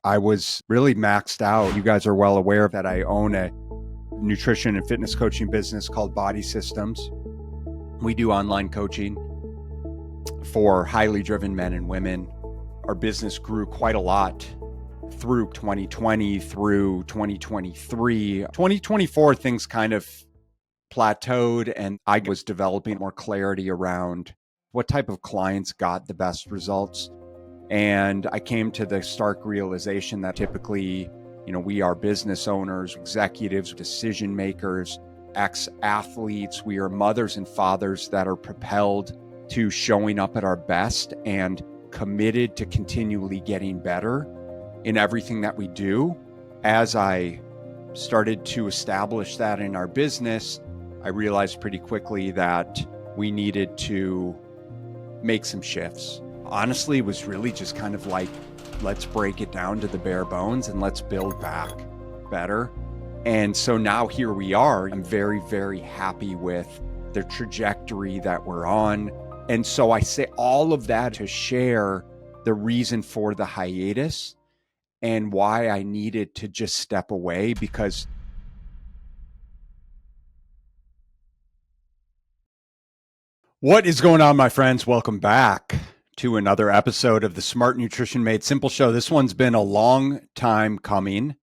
I was really maxed out. You guys are well aware that I own a nutrition and fitness coaching business called Body Systems. We do online coaching for highly driven men and women. Our business grew quite a lot through 2020, through 2023. 2024, things kind of plateaued, and I was developing more clarity around what type of clients got the best results. And I came to the stark realization that typically, we are business owners, executives, decision makers, ex-athletes. We are mothers and fathers that are propelled to showing up at our best and committed to continually getting better in everything that we do. As I started to establish that in our business, I realized pretty quickly that we needed to make some shifts. Honestly, it was really just kind of like, let's break it down to the bare bones and let's build back better. And so now here we are. I'm very, very happy with the trajectory that we're on. And so I say all of that to share the reason for the hiatus and why I needed to just step away, because what is going on, my friends? Welcome back to another episode of the Smart Nutrition Made Simple show. This one's been a long time coming.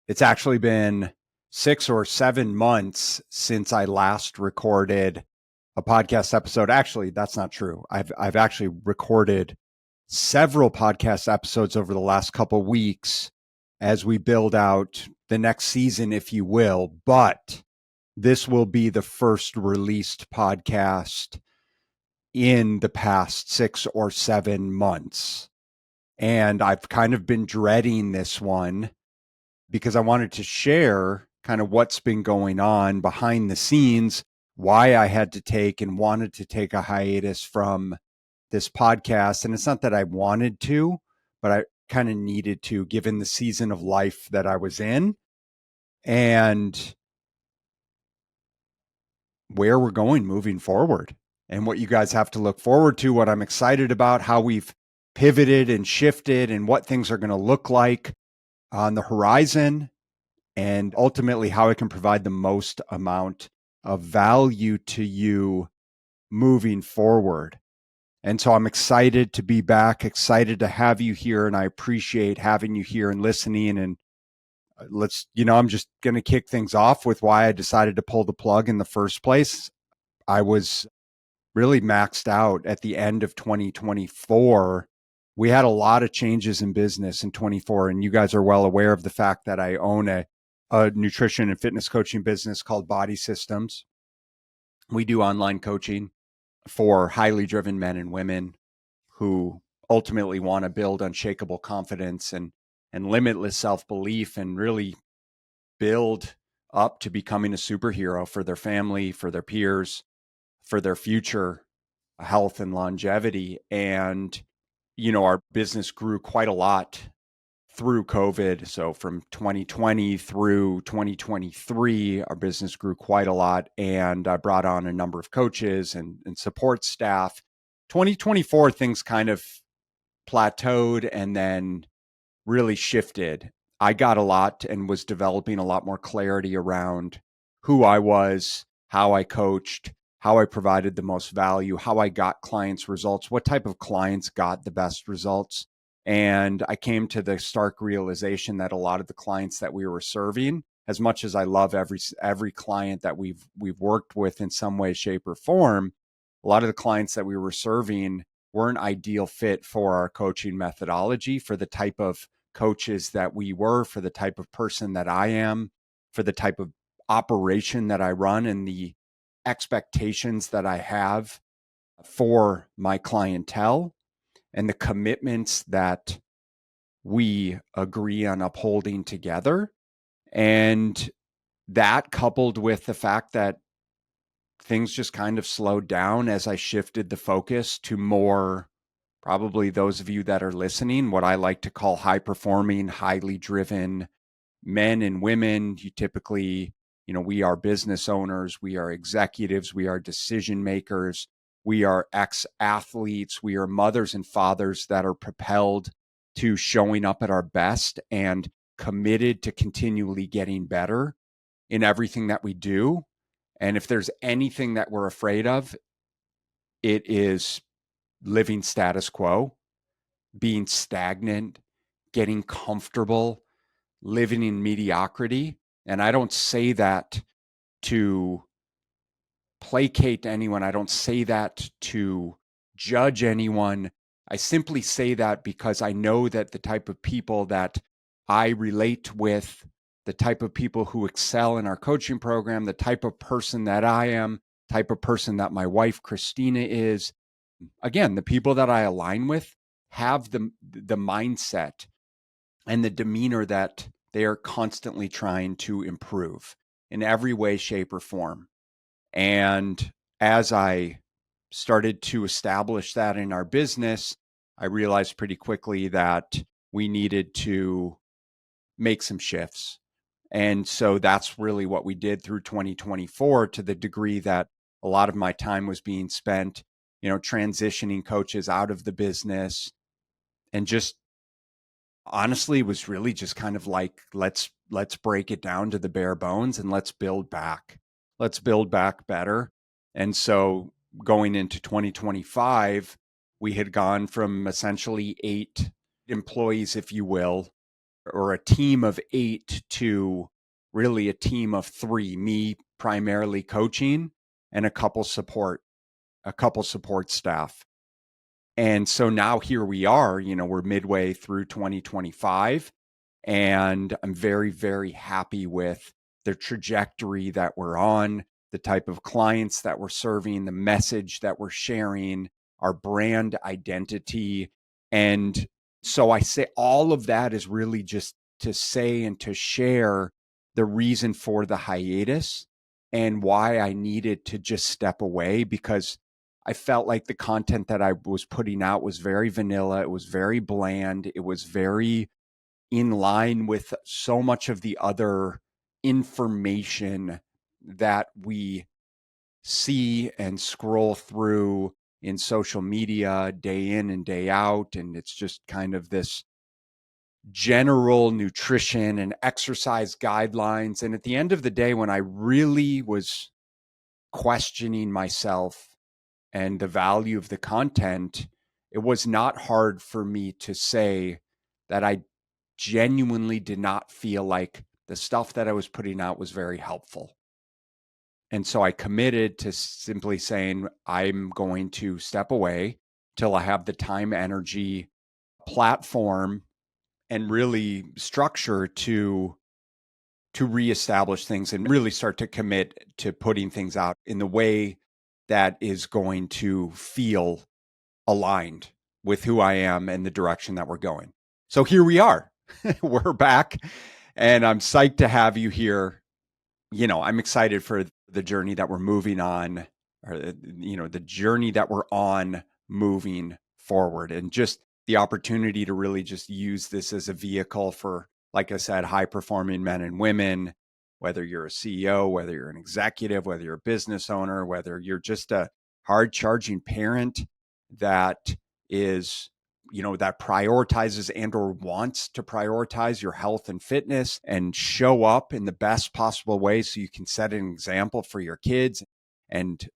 It's actually been 6 or 7 months since I last recorded a podcast episode. Actually, that's not true. I've actually recorded several podcast episodes over the last couple weeks as we build out the next season, if you will. But this will be the first released podcast in the past 6 or 7 months. And I've kind of been dreading this one because I wanted to share kind of what's been going on behind the scenes, why I had to take and wanted to take a hiatus from this podcast. And it's not that I wanted to, but I kind of needed to, given the season of life that I was in and where we're going moving forward and what you guys have to look forward to, what I'm excited about, how we've pivoted and shifted and what things are going to look like on the horizon, and ultimately how I can provide the most amount of value to you moving forward. And so I'm excited to be back, excited to have you here, and I appreciate having you here and listening. And I'm just going to kick things off with why I decided to pull the plug in the first place. I was really maxed out at the end of 2024. We had a lot of changes in business in 24, and you guys are well aware of the fact that I own a nutrition and fitness coaching business called Body Systems. We do online coaching for highly driven men and women who ultimately want to build unshakable confidence and limitless self-belief and really build up to becoming a superhero for their family, for their peers, for their future health and longevity. And, our business grew quite a lot through COVID. So from 2020 through 2023, our business grew quite a lot. And I brought on a number of coaches and support staff. 2024, things kind of plateaued and then really shifted. I got a lot and was developing a lot more clarity around who I was, how I coached, how I provided the most value, how I got clients results, what type of clients got the best results. And I came to the stark realization that a lot of the clients that we were serving, as much as I love every client that we've worked with in some way, shape, or form, a lot of the clients that we were serving weren't ideal fit for our coaching methodology, for the type of coaches that we were, for the type of person that I am, for the type of operation that I run, and the expectations that I have for my clientele, and the commitments that we agree on upholding together. And that, coupled with the fact that things just kind of slowed down as I shifted the focus to more, probably those of you that are listening, what I like to call high performing, highly driven men and women. You typically, we are business owners, we are executives, we are decision makers, we are ex-athletes, we are mothers and fathers that are propelled to showing up at our best and committed to continually getting better in everything that we do. And if there's anything that we're afraid of, it is living status quo, being stagnant, getting comfortable, living in mediocrity. And I don't say that to placate anyone. I don't say that to judge anyone. I simply say that because I know that the type of people that I relate with, the type of people who excel in our coaching program, the type of person that I am, type of person that my wife Christina is, again, the people that I align with have the mindset and the demeanor that they are constantly trying to improve in every way, shape, or form. And as I started to establish that in our business, I realized pretty quickly that we needed to make some shifts. And so that's really what we did through 2024, to the degree that a lot of my time was being spent, transitioning coaches out of the business, and just honestly was really just kind of like, let's break it down to the bare bones and let's build back. Let's build back better. And so going into 2025, we had gone from essentially 8 employees, if you will, or a team of 8, to really a team of 3, me primarily coaching and a couple support staff. And so now here we are, we're midway through 2025, and I'm very, very happy with the trajectory that we're on, the type of clients that we're serving, the message that we're sharing, our brand identity. And so I say all of that is really just to say and to share the reason for the hiatus and why I needed to just step away, because I felt like the content that I was putting out was very vanilla. It was very bland. It was very in line with so much of the other information that we see and scroll through in social media day in and day out. And it's just kind of this general nutrition and exercise guidelines. And at the end of the day, when I really was questioning myself and the value of the content, it was not hard for me to say that I genuinely did not feel like the stuff that I was putting out was very helpful. And so I committed to simply saying, I'm going to step away till I have the time, energy, platform, and really structure to reestablish things and really start to commit to putting things out in the way that is going to feel aligned with who I am and the direction that we're going. So here we are. We're back, and I'm psyched to have you here. I'm excited for the journey that we're moving on, or the journey that we're on moving forward, and just the opportunity to really just use this as a vehicle for, like I said, high performing men and women, whether you're a CEO, whether you're an executive, whether you're a business owner, whether you're just a hard charging parent that is, that prioritizes and or wants to prioritize your health and fitness and show up in the best possible way so you can set an example for your kids and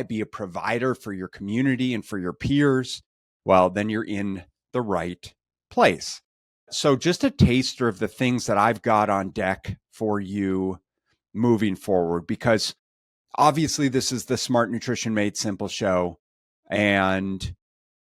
be a provider for your community and for your peers. Well, then you're in the right place. So just a taster of the things that I've got on deck for you moving forward, because obviously this is the Smart Nutrition Made Simple show, and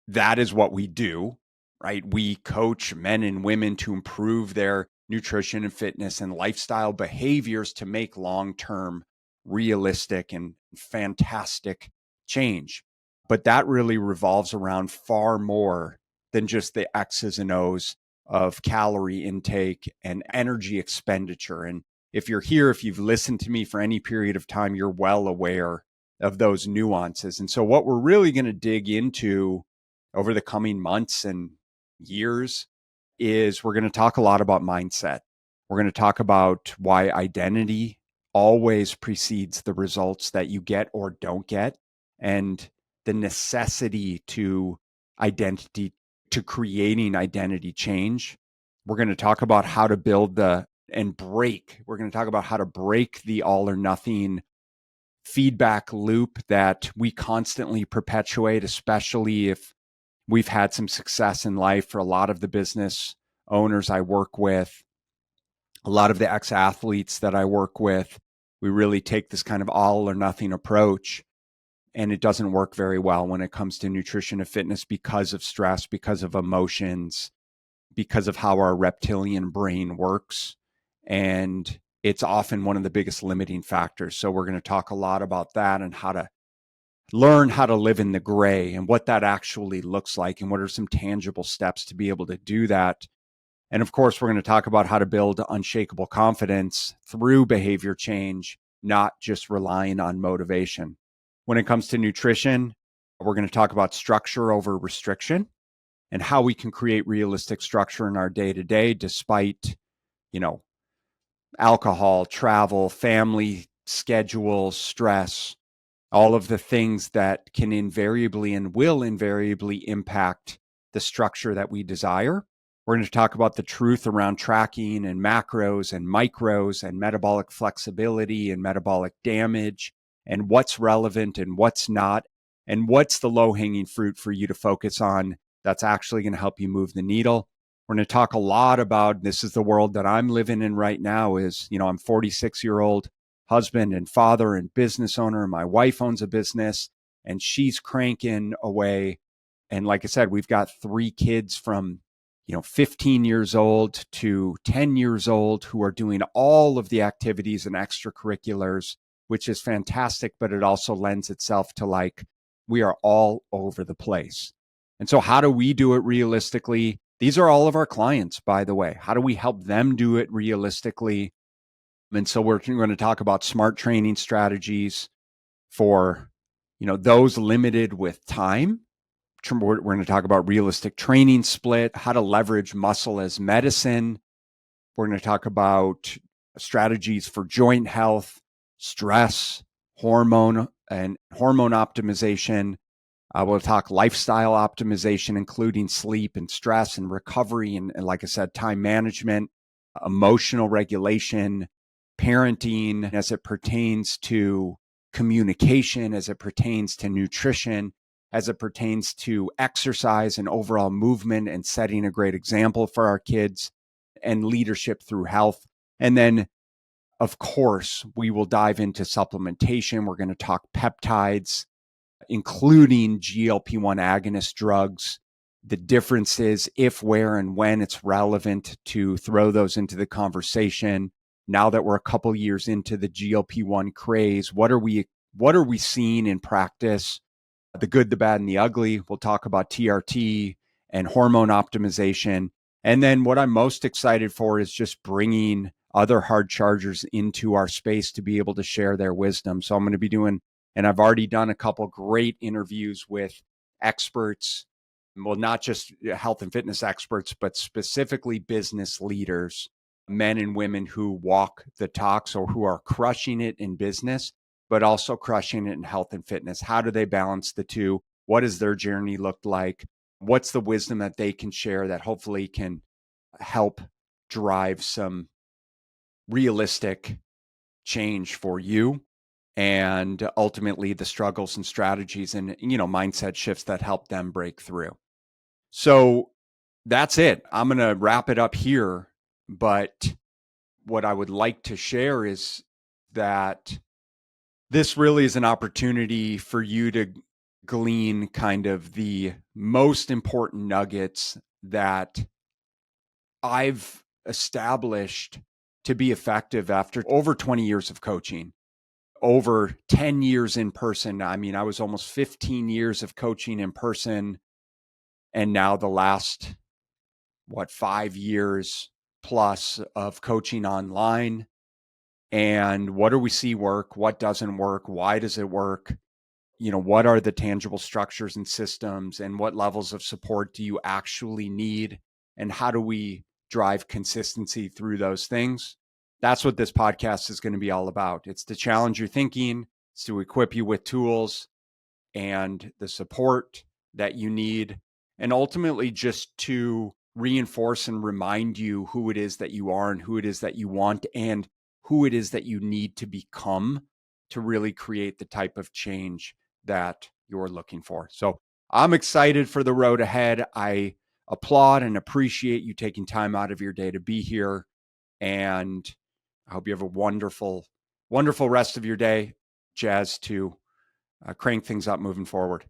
that is what we do, right? We coach men and women to improve their nutrition and fitness and lifestyle behaviors to make long-term, realistic, and fantastic change. But that really revolves around far more than just the X's and O's of calorie intake and energy expenditure. And if you're here, if you've listened to me for any period of time, you're well aware of those nuances. And so what we're really going to dig into over the coming months and years is we're going to talk a lot about mindset. We're going to talk about why identity always precedes the results that you get or don't get, and the necessity to identity to creating identity change. We're going to talk about how to build we're going to talk about how to break the all or nothing feedback loop that we constantly perpetuate, especially if we've had some success in life. For a lot of the business owners I work with, a lot of the ex-athletes that I work with, we really take this kind of all or nothing approach, and it doesn't work very well when it comes to nutrition and fitness because of stress, because of emotions, because of how our reptilian brain works. And it's often one of the biggest limiting factors. So we're going to talk a lot about that and how to learn how to live in the gray and what that actually looks like and what are some tangible steps to be able to do that. And of course, we're going to talk about how to build unshakable confidence through behavior change, not just relying on motivation. When it comes to nutrition, we're going to talk about structure over restriction and how we can create realistic structure in our day-to-day despite, alcohol, travel, family, schedule, stress, all of the things that can invariably and will invariably impact the structure that we desire. We're going to talk about the truth around tracking and macros and micros and metabolic flexibility and metabolic damage and what's relevant and what's not, and what's the low-hanging fruit for you to focus on that's actually going to help you move the needle. We're going to talk a lot about, this is the world that I'm living in right now, is, I'm 46-year-old husband and father and business owner. My wife owns a business and she's cranking away. And like I said, we've got 3 kids from 15 years old to 10 years old who are doing all of the activities and extracurriculars, which is fantastic, but it also lends itself to we are all over the place. And so how do we do it realistically? These are all of our clients, by the way. How do we help them do it realistically? And so we're going to talk about smart training strategies for, those limited with time. We're going to talk about realistic training split, how to leverage muscle as medicine. We're going to talk about strategies for joint health, stress, hormone optimization. We'll talk lifestyle optimization, including sleep and stress and recovery. And like I said, time management, emotional regulation, parenting as it pertains to communication, as it pertains to nutrition, as it pertains to exercise and overall movement and setting a great example for our kids, and leadership through health. And then, of course, we will dive into supplementation. We're going to talk peptides, including GLP-1 agonist drugs, the differences, if, where, and when it's relevant to throw those into the conversation. Now that we're a couple years into the GLP-1 craze, what are we seeing in practice? The good, the bad, and the ugly. We'll talk about TRT and hormone optimization. And then what I'm most excited for is just bringing other hard chargers into our space to be able to share their wisdom. So I'm going to be doing, and I've already done a couple great interviews with experts, well, not just health and fitness experts, but specifically business leaders, men and women who walk the talks or who are crushing it in business, but also crushing it in health and fitness. How do they balance the two? What does their journey look like? What's the wisdom that they can share that hopefully can help drive some realistic change for you, and ultimately the struggles and strategies and mindset shifts that help them break through. So that's it. I'm going to wrap it up here, but what I would like to share is that this really is an opportunity for you to glean kind of the most important nuggets that I've established to be effective after over 20 years of coaching, over 10 years in person. I mean, I was almost 15 years of coaching in person, and now the last, 5 years plus of coaching online. And what do we see work? What doesn't work? Why does it work? What are the tangible structures and systems, and what levels of support do you actually need? And how do we drive consistency through those things? That's what this podcast is going to be all about. It's to challenge your thinking. It's to equip you with tools and the support that you need. and ultimately just to reinforce and remind you who it is that you are and who it is that you want and who it is that you need to become to really create the type of change that you're looking for. So I'm excited for the road ahead. I applaud and appreciate you taking time out of your day to be here. And I hope you have a wonderful, wonderful rest of your day, Jazz, to crank things up moving forward.